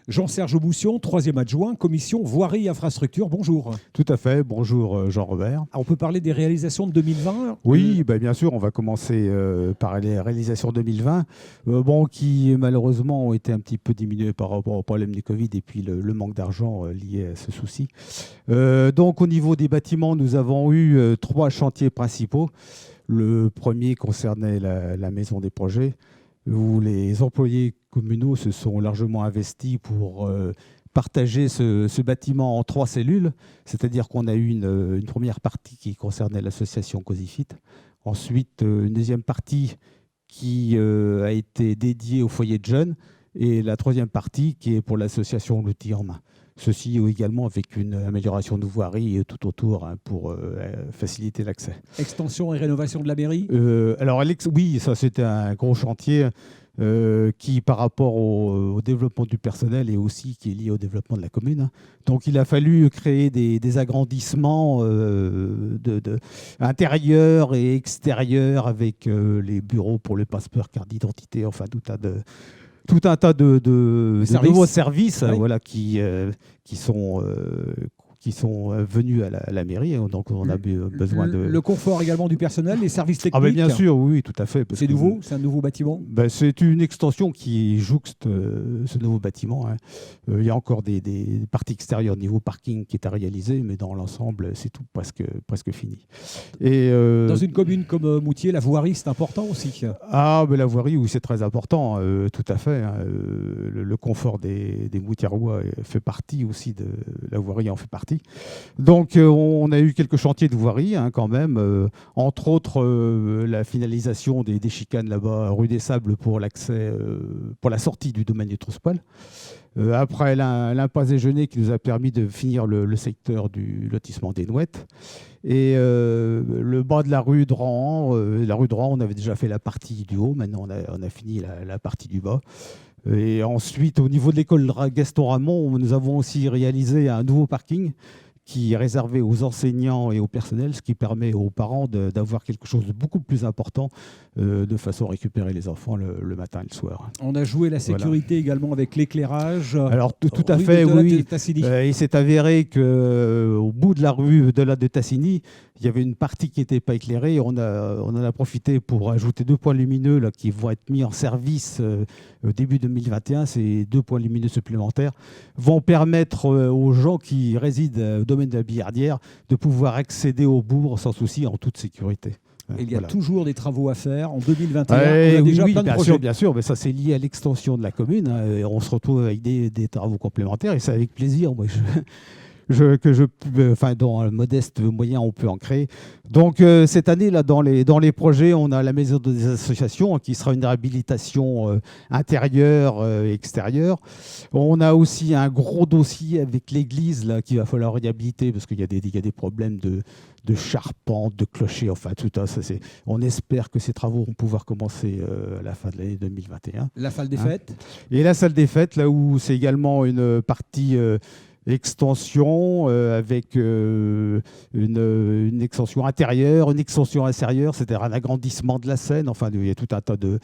Jean-Serge Boussion, troisième adjoint, commission voirie et infrastructure. Bonjour. Tout à fait. Bonjour Jean-Robert. On peut parler des réalisations de 2020 ? Oui, bien sûr, on va commencer par les réalisations 2020, qui malheureusement ont été un petit peu diminuées par rapport au problème du Covid et puis le manque d'argent lié à ce souci. Donc au niveau des bâtiments, nous avons eu 3 chantiers principaux. Le premier concernait la maison des projets, où les employés communaux se sont largement investis pour partager ce bâtiment en 3 cellules, c'est-à-dire qu'on a eu une première partie qui concernait l'association Cosifit, ensuite une deuxième partie qui a été dédiée au foyer de jeunes et la troisième partie qui est pour l'association L'Outil en main. Ceci également avec une amélioration de voirie tout autour pour faciliter l'accès. Extension et rénovation de la mairie ? Alors, oui, ça c'était un gros chantier qui, par rapport au développement du personnel et aussi qui est lié au développement de la commune. Donc, il a fallu créer des agrandissements intérieurs et extérieurs avec les bureaux pour le passeport, carte d'identité, enfin tout un tas de nouveaux services qui sont venus à la mairie. Donc, on a besoin de... Le confort également du personnel, les services techniques. Bien sûr, oui, tout à fait. C'est nouveau ? C'est un nouveau bâtiment ? C'est une extension qui jouxte ce nouveau bâtiment. Il y a encore des parties extérieures niveau parking qui est à réaliser, mais dans l'ensemble, c'est tout presque fini. Et, dans une commune comme Moutier, la voirie, c'est important aussi ? La voirie, oui, c'est très important, tout à fait. Le confort des Moutiérois fait partie aussi de la voirie, en fait partie. Donc, on a eu quelques chantiers de voirie quand même, entre autres la finalisation des chicanes là-bas, rue des Sables, pour l'accès, pour la sortie du domaine du Trouspal. Après, l'impasse Déjeuner qui nous a permis de finir le secteur du lotissement des Nouettes. Et le bas de la rue de Rohan, on avait déjà fait la partie du haut, maintenant on a fini la partie du bas. Et ensuite, au niveau de l'école Gaston Ramon, nous avons aussi réalisé un nouveau parking qui est réservé aux enseignants et au personnel, ce qui permet aux parents d'avoir quelque chose de beaucoup plus important de façon à récupérer les enfants le matin et le soir. On a joué la sécurité également avec l'éclairage. Alors tout à fait, oui. Il s'est avéré qu'au bout de la rue de Tassigny, il y avait une partie qui n'était pas éclairée. On en a profité pour ajouter 2 points lumineux qui vont être mis en service au début 2021. Ces 2 points lumineux supplémentaires vont permettre aux gens qui résident au domaine de la Billardière de pouvoir accéder au bourg sans souci, en toute sécurité. Il y a toujours des travaux à faire en 2021. On a déjà plein de projets. Bien sûr, mais ça c'est lié à l'extension de la commune. Et on se retrouve avec des travaux complémentaires et c'est avec plaisir. Moi, dans le modeste moyen, on peut en créer. Donc cette année, là, dans les projets, on a la maison des associations qui sera une réhabilitation intérieure et extérieure. On a aussi un gros dossier avec l'église là qu'il va falloir réhabiliter parce qu'il y a des problèmes de charpente, de clocher, enfin tout ça. On espère que ces travaux vont pouvoir commencer à la fin de l'année 2021. La salle des fêtes. Et la salle des fêtes, là où c'est également une partie extension avec une extension intérieure, une extension extérieure, c'est-à-dire un agrandissement de la scène. Enfin, il y a tout un tas de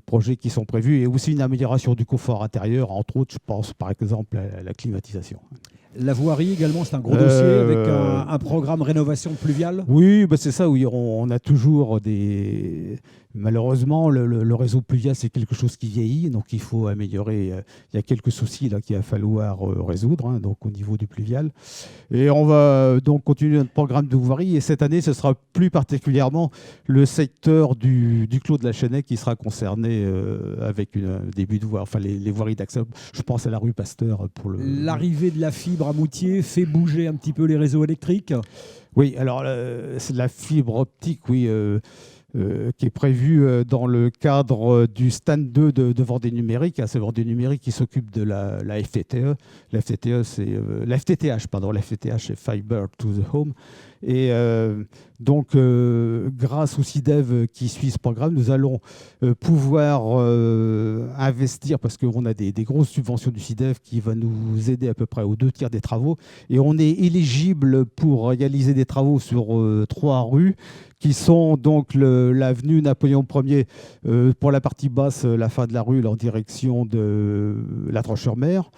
projets qui sont prévus et aussi une amélioration du confort intérieur, entre autres, je pense par exemple à la climatisation. La voirie également, c'est un gros dossier avec un programme rénovation pluviale. Oui, c'est ça. Oui, on a toujours malheureusement, le réseau pluvial, c'est quelque chose qui vieillit, donc il faut améliorer. Il y a quelques soucis là qu'il va falloir résoudre, donc au niveau du pluvial. Et on va donc continuer notre programme de voirie. Et cette année, ce sera plus particulièrement le secteur du Clos de la Chênaie qui sera concerné avec un début de voirie, enfin les voiries d'accès. Je pense à la rue Pasteur pour l'arrivée de la fibre à Moutier fait bouger un petit peu les réseaux électriques. Oui, alors c'est la fibre optique, oui. Qui est prévu dans le cadre du stand 2 de Vendée Numérique. C'est Vendée Numérique qui s'occupe de la FTTE. La FTTH, c'est Fiber to the Home. Et donc, grâce au CIDEV qui suit ce programme, nous allons pouvoir investir, parce qu'on a des grosses subventions du CIDEV qui va nous aider à peu près aux 2 tiers des travaux. Et on est éligible pour réaliser des travaux sur 3 rues, qui sont donc l'avenue Napoléon Ier pour la partie basse, la fin de la rue, en direction de la Troche-sur-Mer,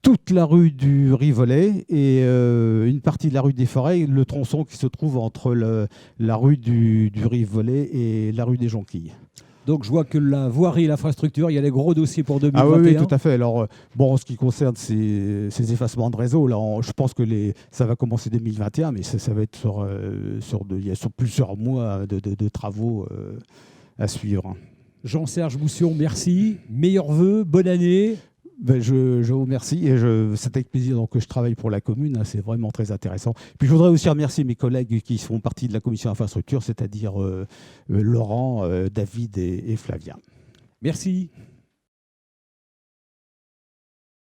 toute la rue du Rivoli et une partie de la rue des Forêts, le tronçon qui se trouve entre la rue du Rivoli et la rue des Jonquilles. Donc je vois que la voirie et l'infrastructure, il y a des gros dossiers pour 2021. Ah oui, tout à fait. Alors, bon, en ce qui concerne ces effacements de réseau, là, je pense que ça va commencer 2021, mais ça va être sur plusieurs mois de travaux à suivre. Jean-Serge Boussion, merci. Meilleurs vœux, bonne année. Ben, je vous remercie et c'est avec plaisir donc, que je travaille pour la commune. Hein, c'est vraiment très intéressant. Puis je voudrais aussi remercier mes collègues qui font partie de la commission infrastructure, c'est-à-dire Laurent, David et Flavien. Merci.